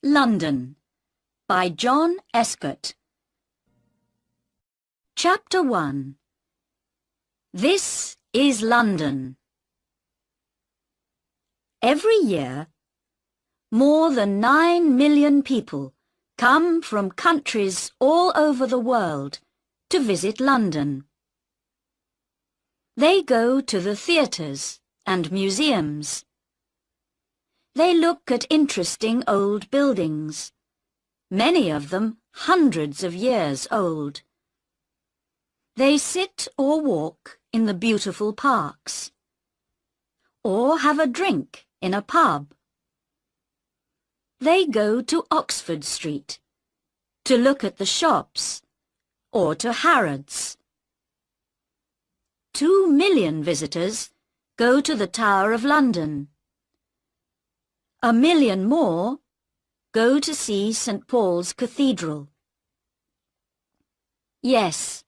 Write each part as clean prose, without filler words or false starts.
London by John Escott. Chapter 1. This is London. Every year, more than 9 million people come from countries all over the world to visit London. They go to the theatres and museums. They look at interesting old buildings, many of them hundreds of years old. They sit or walk in the beautiful parks, or have a drink in a pub. They go to Oxford Street to look at the shops, or to Harrods. 2 million visitors go to the Tower of London. 1 million more go to see St. Paul's Cathedral. Yes,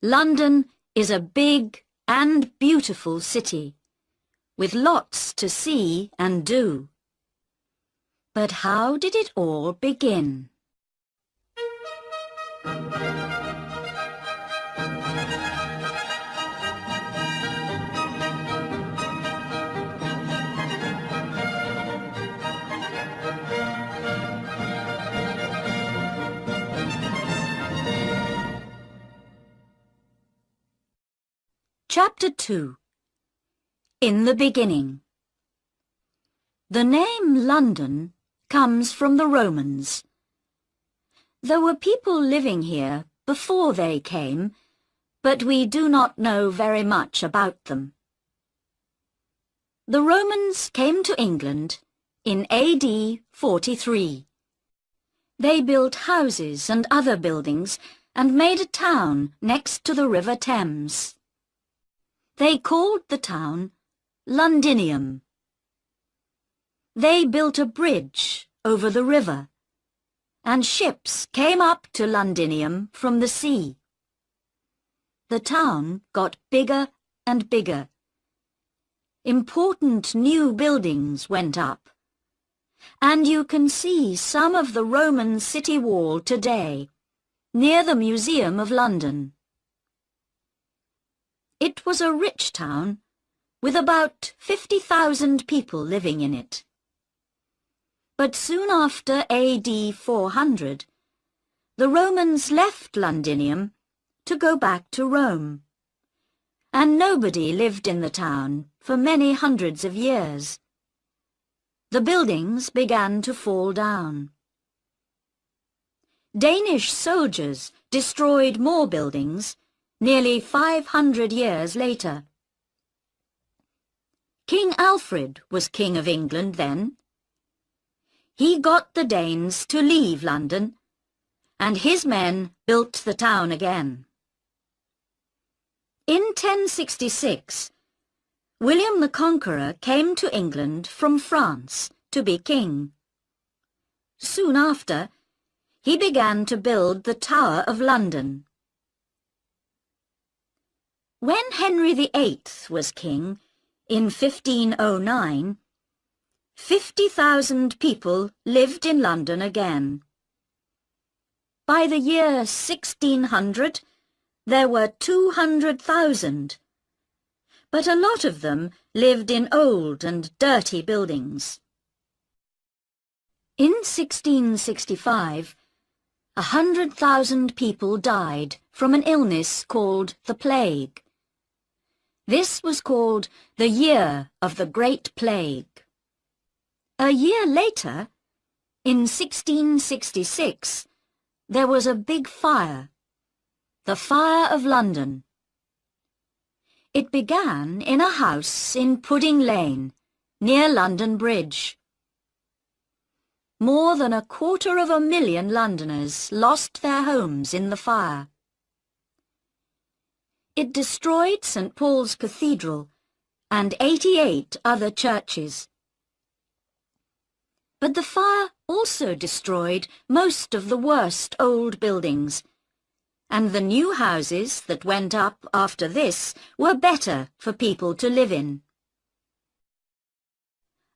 London is a big and beautiful city, with lots to see and do. But how did it all begin? Chapter 2. In the Beginning. The name London comes from the Romans. There were people living here before they came, but we do not know very much about them. The Romans came to England in AD 43. They built houses and other buildings and made a town next to the River Thames. They called the town Londinium. They built a bridge over the river, and ships came up to Londinium from the sea. The town got bigger and bigger. Important new buildings went up, and you can see some of the Roman city wall today, near the Museum of London. It was a rich town, with about 50,000 people living in it. But soon after AD 400, the Romans left Londinium to go back to Rome, and nobody lived in the town for many hundreds of years. The buildings began to fall down. Danish soldiers destroyed more buildings nearly 500 years later. King Alfred was King of England then. He got the Danes to leave London, and his men built the town again. In 1066, William the Conqueror came to England from France to be king. Soon after, he began to build the Tower of London. When Henry VIII was king, in 1509, 50,000 people lived in London again. By the year 1600, there were 200,000, but a lot of them lived in old and dirty buildings. In 1665, 100,000 people died from an illness called the plague. This was called the Year of the Great Plague. A year later, in 1666, there was a big fire, the Fire of London. It began in a house in Pudding Lane, near London Bridge. More than 250,000 Londoners lost their homes in the fire. It destroyed St. Paul's Cathedral and 88 other churches. But the fire also destroyed most of the worst old buildings, and the new houses that went up after this were better for people to live in.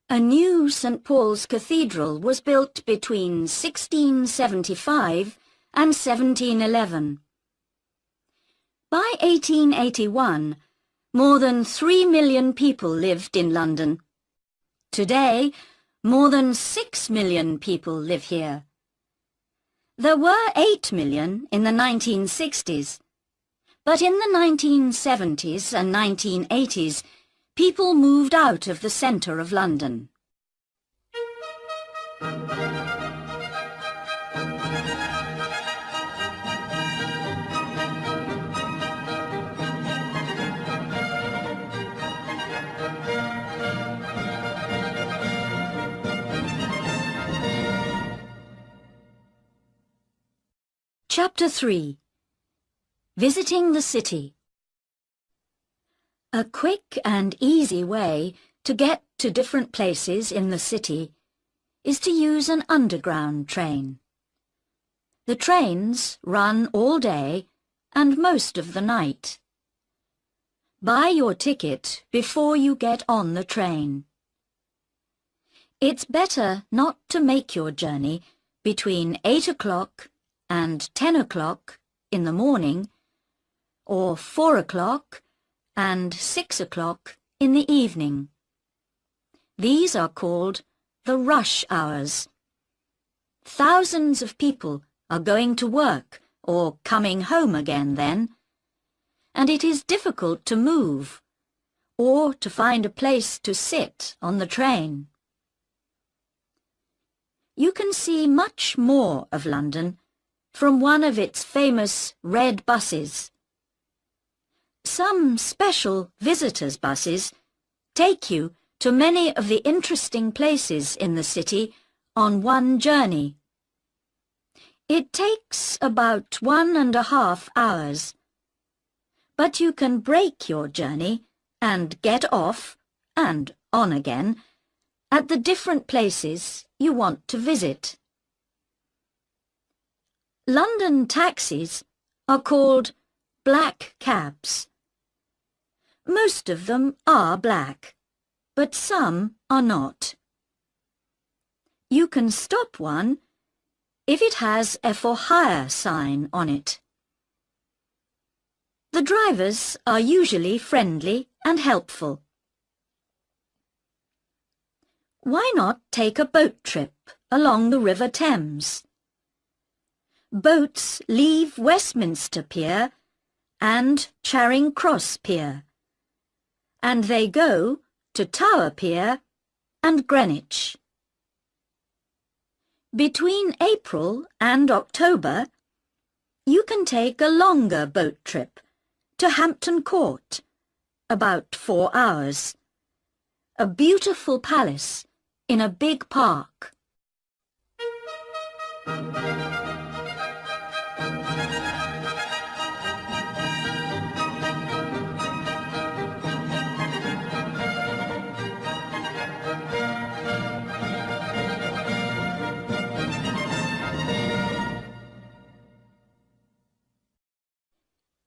A new St. Paul's Cathedral was built between 1675 and 1711. By 1881, more than 3 million people lived in London. Today, more than 6 million people live here. There were 8 million in the 1960s, but in the 1970s and 1980s, people moved out of the centre of London. Chapter 3. Visiting the City. A quick and easy way to get to different places in the city is to use an underground train. The trains run all day and most of the night. Buy your ticket before you get on the train. It's better not to make your journey between 8 o'clock and 10 o'clock in the morning, or 4 o'clock and 6 o'clock in the evening. These are called the rush hours. Thousands of people are going to work or coming home again then, and it is difficult to move or to find a place to sit on the train. You can see much more of London from one of its famous red buses. Some special visitors' buses take you to many of the interesting places in the city on one journey. It takes about 1.5 hours, but you can break your journey and get off and on again at the different places you want to visit. London taxis are called black cabs. Most of them are black, but some are not. You can stop one if it has a for hire sign on it. The drivers are usually friendly and helpful. Why not take a boat trip along the River Thames? Boats leave Westminster Pier and Charing Cross Pier, and they go to Tower Pier and Greenwich. Between April and October, you can take a longer boat trip to Hampton Court, about 4 hours, a beautiful palace in a big park.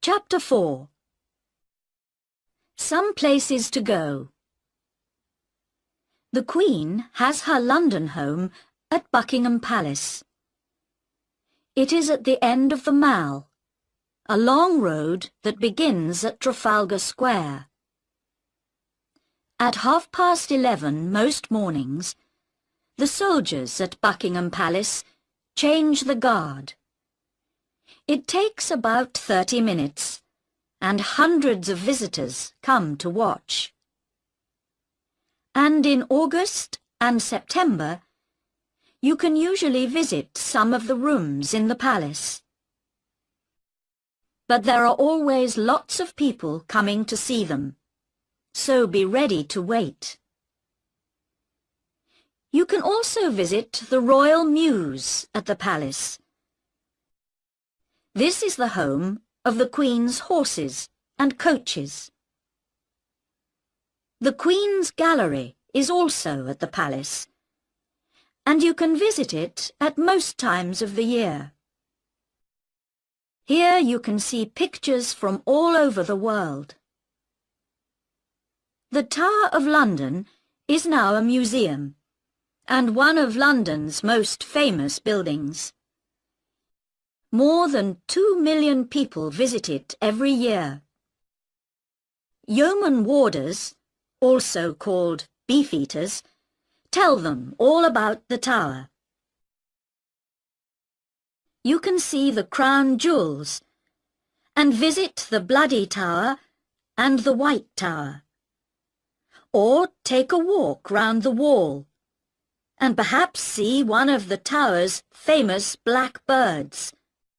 Chapter 4. Some places to go. The Queen has her London home at Buckingham Palace. It is at the end of the Mall, a long road that begins at Trafalgar Square. At 11:30 most mornings, the soldiers at Buckingham Palace change the guard. It takes about 30 minutes, and hundreds of visitors come to watch. And in August and September, you can usually visit some of the rooms in the palace. But there are always lots of people coming to see them, so be ready to wait. You can also visit the Royal Mews at the palace. This is the home of the Queen's horses and coaches. The Queen's Gallery is also at the palace, and you can visit it at most times of the year. Here you can see pictures from all over the world. The Tower of London is now a museum, and one of London's most famous buildings. More than 2 million people visit it every year. Yeoman warders, also called beefeaters, tell them all about the tower. You can see the crown jewels and visit the Bloody Tower and the White Tower. Or take a walk round the wall and perhaps see one of the tower's famous black birds,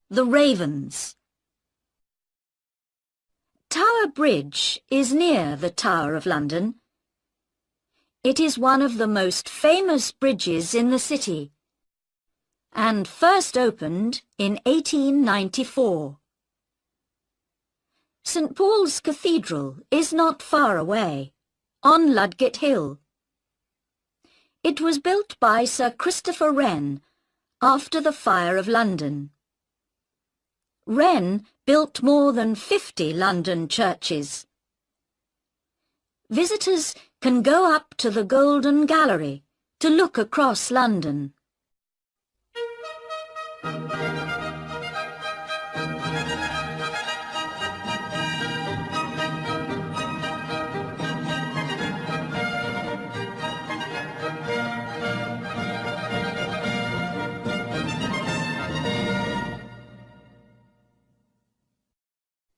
the ravens. Tower Bridge is near the Tower of London. It is one of the most famous bridges in the city and first opened in 1894. St. Paul's Cathedral is not far away, on Ludgate Hill. It was built by Sir Christopher Wren after the Fire of London. Wren built more than 50 London churches. Visitors can go up to the Golden Gallery to look across London.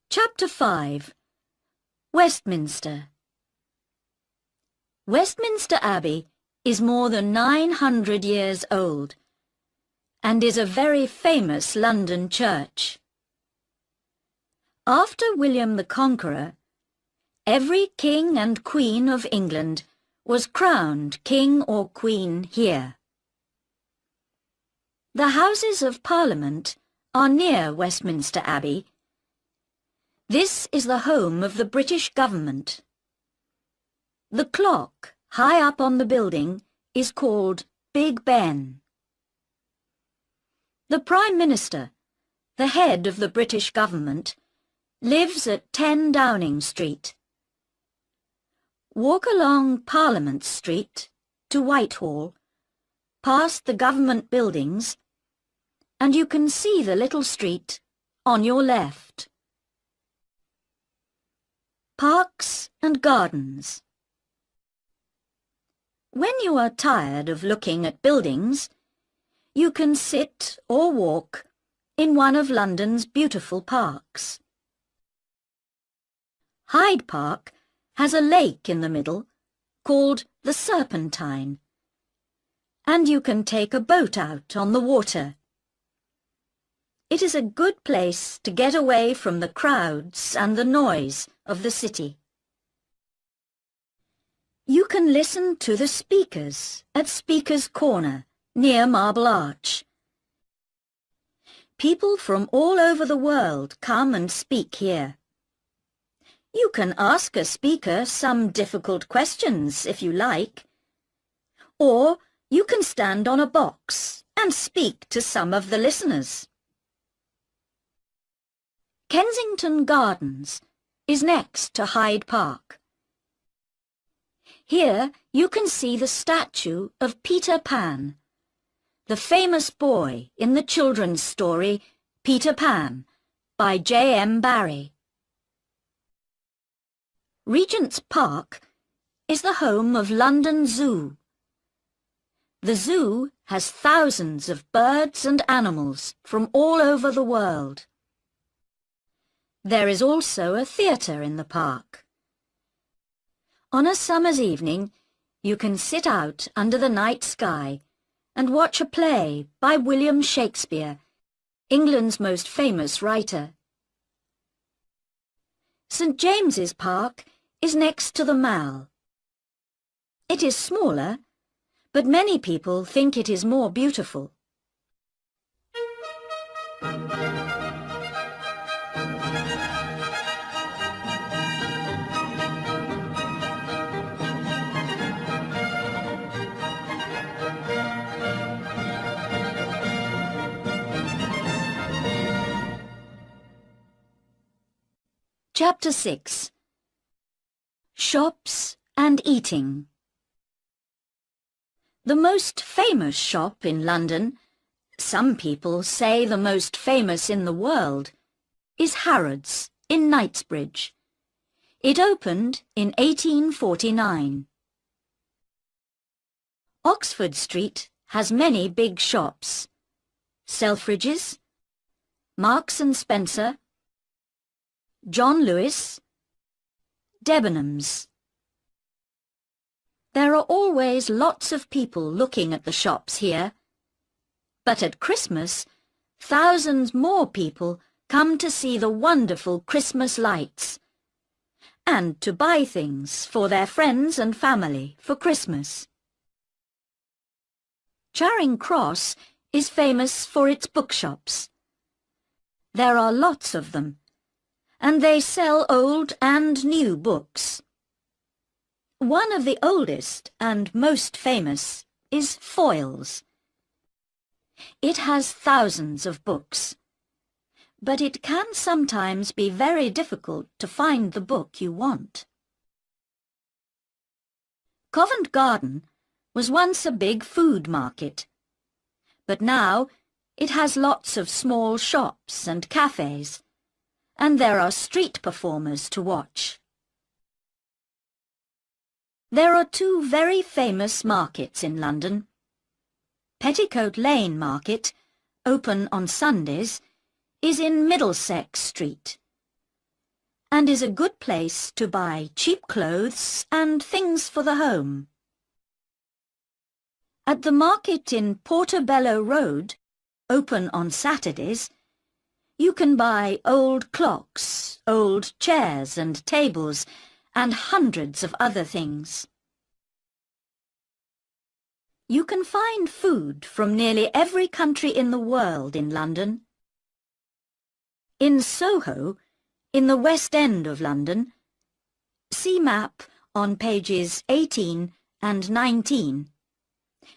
Chapter 5. Westminster. Westminster Abbey is more than 900 years old and is a very famous London church. After William the Conqueror, every king and queen of England was crowned king or queen here. The Houses of Parliament are near Westminster Abbey. This is the home of the British government. The clock, high up on the building, is called Big Ben. The Prime Minister, the head of the British government, lives at 10 Downing Street. Walk along Parliament Street to Whitehall, past the government buildings, and you can see the little street on your left. Parks and gardens. When you are tired of looking at buildings, you can sit or walk in one of London's beautiful parks. Hyde Park has a lake in the middle called the Serpentine, and you can take a boat out on the water. It is a good place to get away from the crowds and the noise of the city. You can listen to the speakers at Speaker's Corner near Marble Arch. People from all over the world come and speak here. You can ask a speaker some difficult questions if you like, or you can stand on a box and speak to some of the listeners. Kensington Gardens is next to Hyde Park. Here you can see the statue of Peter Pan, the famous boy in the children's story Peter Pan by J.M. Barrie. Regent's Park is the home of London Zoo. The zoo has thousands of birds and animals from all over the world. There is also a theatre in the park. On a summer's evening, you can sit out under the night sky and watch a play by William Shakespeare, England's most famous writer. St. James's Park is next to the Mall. It is smaller, but many people think it is more beautiful. Chapter 6. Shops and Eating. The most famous shop in London, some people say the most famous in the world, is Harrods in Knightsbridge. It opened in 1849. Oxford Street has many big shops: Selfridge's, Marks and Spencer, John Lewis, Debenhams. There are always lots of people looking at the shops here, but at Christmas, thousands more people come to see the wonderful Christmas lights and to buy things for their friends and family for Christmas. Charing Cross is famous for its bookshops. There are lots of them, and they sell old and new books. One of the oldest and most famous is Foyle's. It has thousands of books, but it can sometimes be very difficult to find the book you want. Covent Garden was once a big food market, but now it has lots of small shops and cafes, and there are street performers to watch. There are two very famous markets in London. Petticoat Lane Market, open on Sundays, is in Middlesex Street and is a good place to buy cheap clothes and things for the home. At the market in Portobello Road, open on Saturdays, you can buy old clocks, old chairs and tables, and hundreds of other things. You can find food from nearly every country in the world in London. In Soho, in the West End of London, see map on pages 18 and 19.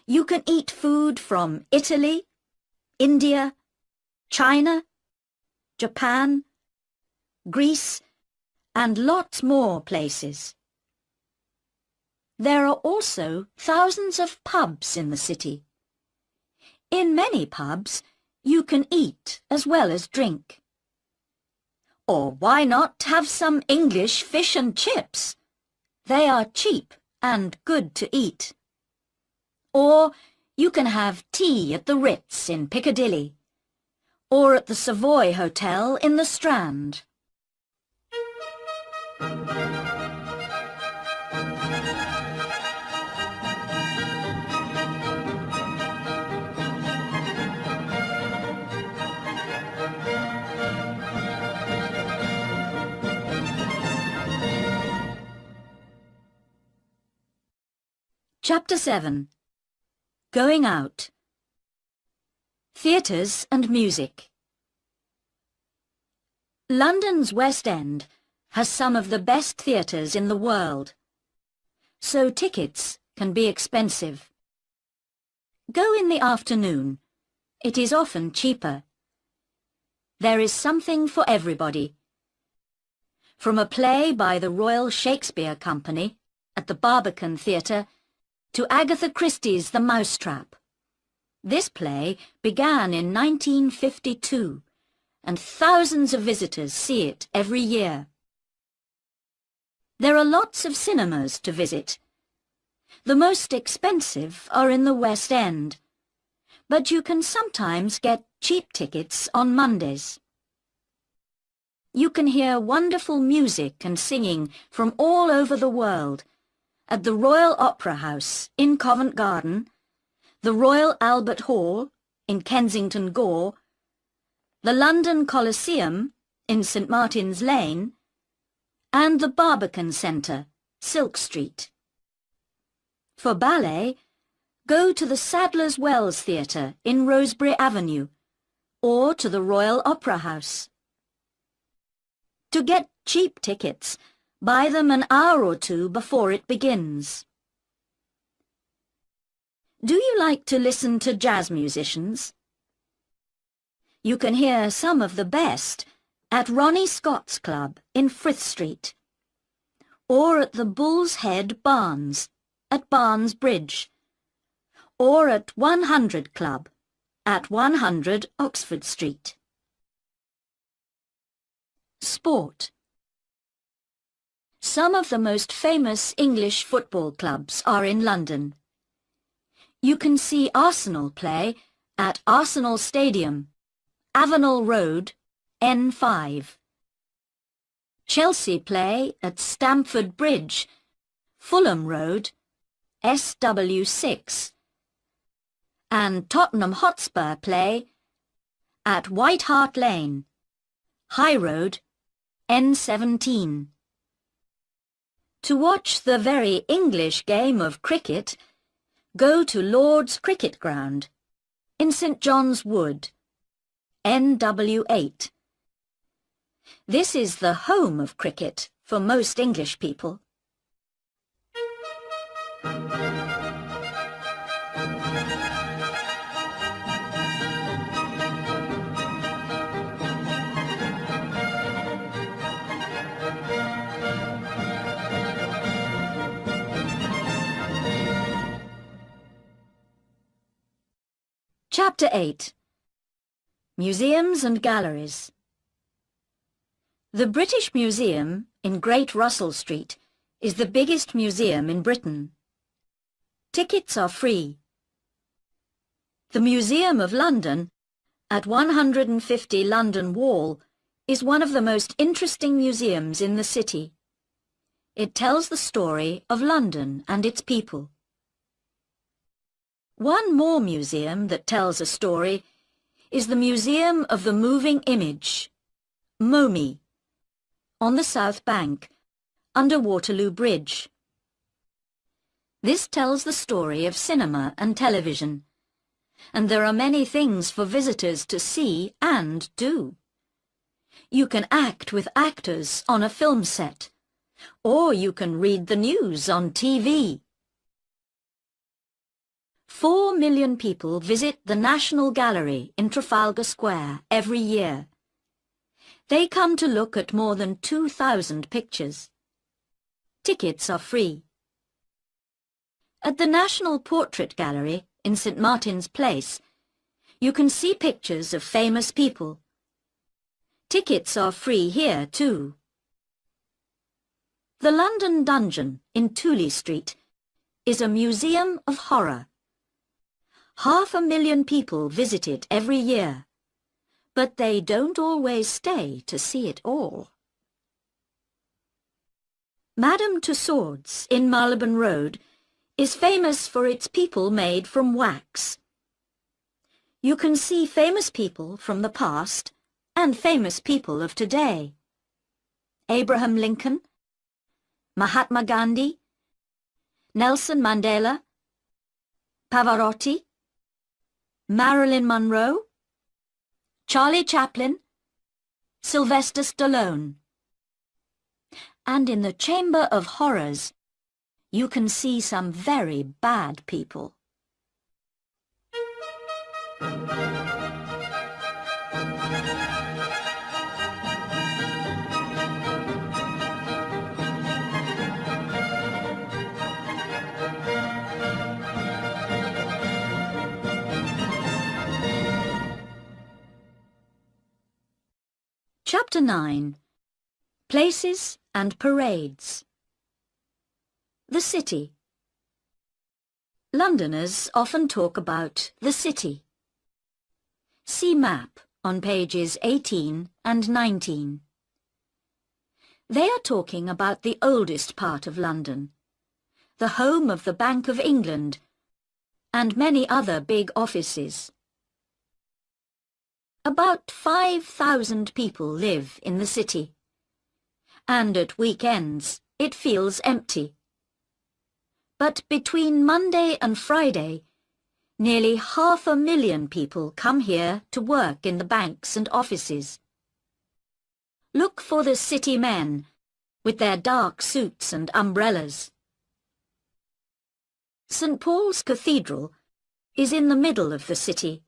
You can eat food from Italy, India, China, Japan, Greece, and lots more places. There are also thousands of pubs in the city. In many pubs, you can eat as well as drink. Or why not have some English fish and chips? They are cheap and good to eat. Or you can have tea at the Ritz in Piccadilly, or at the Savoy Hotel in the Strand. Chapter 7. Going Out. Theatres and Music. London's West End has some of the best theatres in the world, so tickets can be expensive. Go in the afternoon. It is often cheaper. There is something for everybody. From a play by the Royal Shakespeare Company at the Barbican Theatre to Agatha Christie's The Mousetrap. This play began in 1952, and thousands of visitors see it every year. There are lots of cinemas to visit. The most expensive are in the West End, but you can sometimes get cheap tickets on Mondays. You can hear wonderful music and singing from all over the world at the Royal Opera House in Covent Garden, the Royal Albert Hall in Kensington Gore, the London Coliseum in St Martin's Lane, and the Barbican Centre, Silk Street. For ballet, go to the Sadler's Wells Theatre in Rosebery Avenue, or to the Royal Opera House. To get cheap tickets, buy them an hour or two before it begins. Do you like to listen to jazz musicians? You can hear some of the best, at Ronnie Scott's Club in Frith Street, or at the Bull's Head Barns at Barnes Bridge, or at 100 Club at 100 Oxford Street. Sport. Some of the most famous English football clubs are in London. You can see Arsenal play at Arsenal Stadium, Avenel Road, N5. Chelsea play at Stamford Bridge, Fulham Road, SW6. And Tottenham Hotspur play at White Hart Lane, High Road, N17. To watch the very English game of cricket, go to Lord's Cricket Ground in St John's Wood, NW8. This is the home of cricket for most English people. Chapter 8. Museums and Galleries. The British Museum in Great Russell Street is the biggest museum in Britain. Tickets are free. The Museum of London at 150 London Wall is one of the most interesting museums in the city. It tells the story of London and its people. One more museum that tells a story is the Museum of the Moving Image, MoMI, on the South Bank, under Waterloo Bridge. This tells the story of cinema and television, and there are many things for visitors to see and do. You can act with actors on a film set, or you can read the news on TV. 4 million people visit the National Gallery in Trafalgar Square every year. They come to look at more than 2,000 pictures. Tickets are free. At the National Portrait Gallery in St Martin's Place, you can see pictures of famous people. Tickets are free here too. The London Dungeon in Tooley Street is a museum of horror. 500,000 people visit it every year, but they don't always stay to see it all. Madame Tussauds in Marylebone Road is famous for its people made from wax. You can see famous people from the past and famous people of today. Abraham Lincoln, Mahatma Gandhi, Nelson Mandela, Pavarotti, Marilyn Monroe, Charlie Chaplin, Sylvester Stallone. And in the Chamber of Horrors, you can see some very bad people. Chapter 9. Places and Parades. The City. Londoners often talk about the city. See map on pages 18 and 19. They are talking about the oldest part of London, the home of the Bank of England, and many other big offices. About 5,000 people live in the city, and at weekends it feels empty. But between Monday and Friday, nearly 500,000 people come here to work in the banks and offices. Look for the city men with their dark suits and umbrellas. St. Paul's Cathedral is in the middle of the city,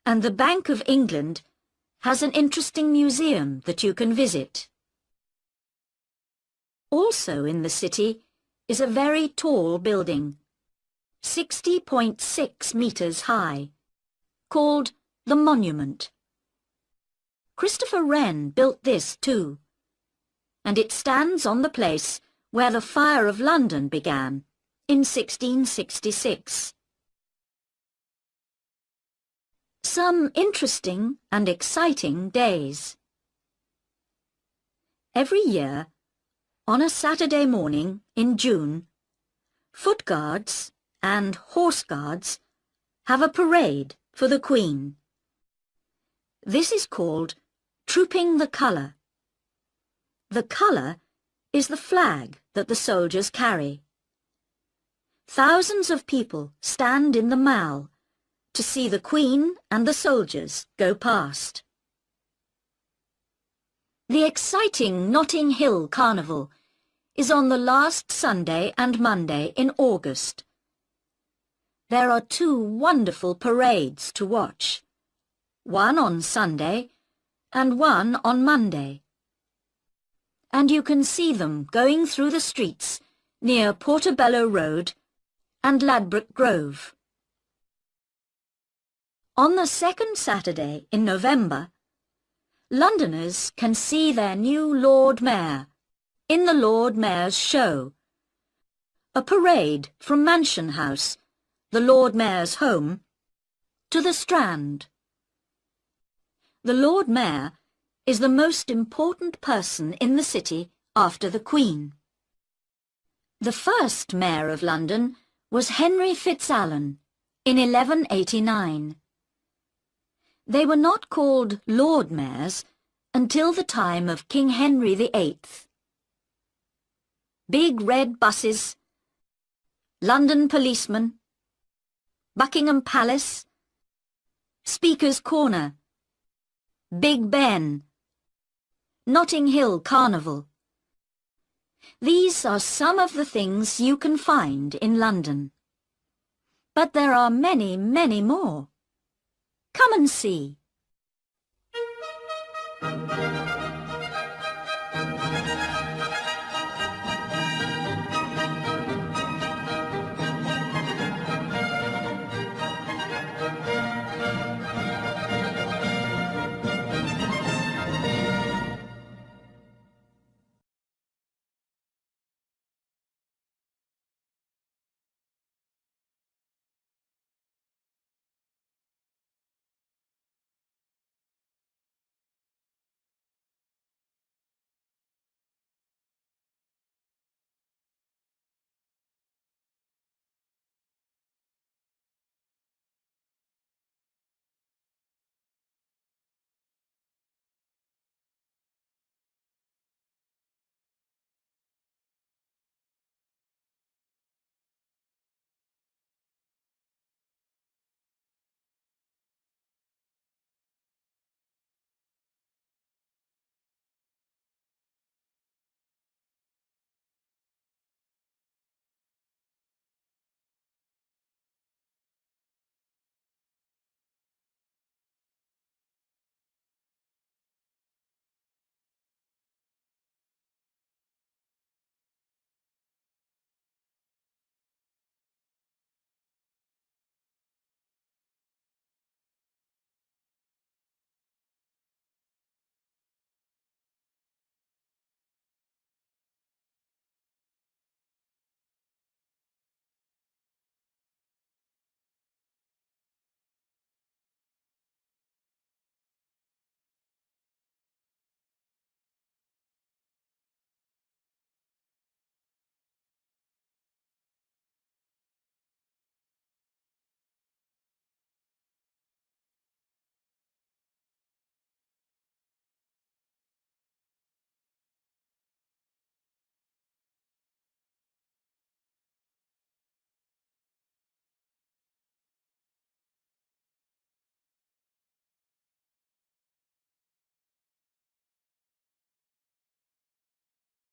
and the Bank of England has an interesting museum that you can visit. Also in the city is a very tall building, 60.6 meters high, called the Monument. Christopher Wren built this too, and it stands on the place where the Fire of London began in 1666. Some interesting and exciting days. Every year, on a Saturday morning in June, Foot Guards and Horse Guards have a parade for the Queen. This is called Trooping the Colour. The colour is the flag that the soldiers carry. Thousands of people stand in the Mall to see the Queen and the soldiers go past. The exciting Notting Hill Carnival is on the last Sunday and Monday in August. There are 2 wonderful parades to watch, one on Sunday and one on Monday. And you can see them going through the streets near Portobello Road and Ladbroke Grove. On the second Saturday in November, Londoners can see their new Lord Mayor in the Lord Mayor's Show, a parade from Mansion House, the Lord Mayor's home, to the Strand. The Lord Mayor is the most important person in the city after the Queen. The first Mayor of London was Henry Fitzalan in 1189. They were not called Lord Mayors until the time of King Henry VIII. Big red buses, London policemen, Buckingham Palace, Speaker's Corner, Big Ben, Notting Hill Carnival. These are some of the things you can find in London. But there are many, many more. Come and see.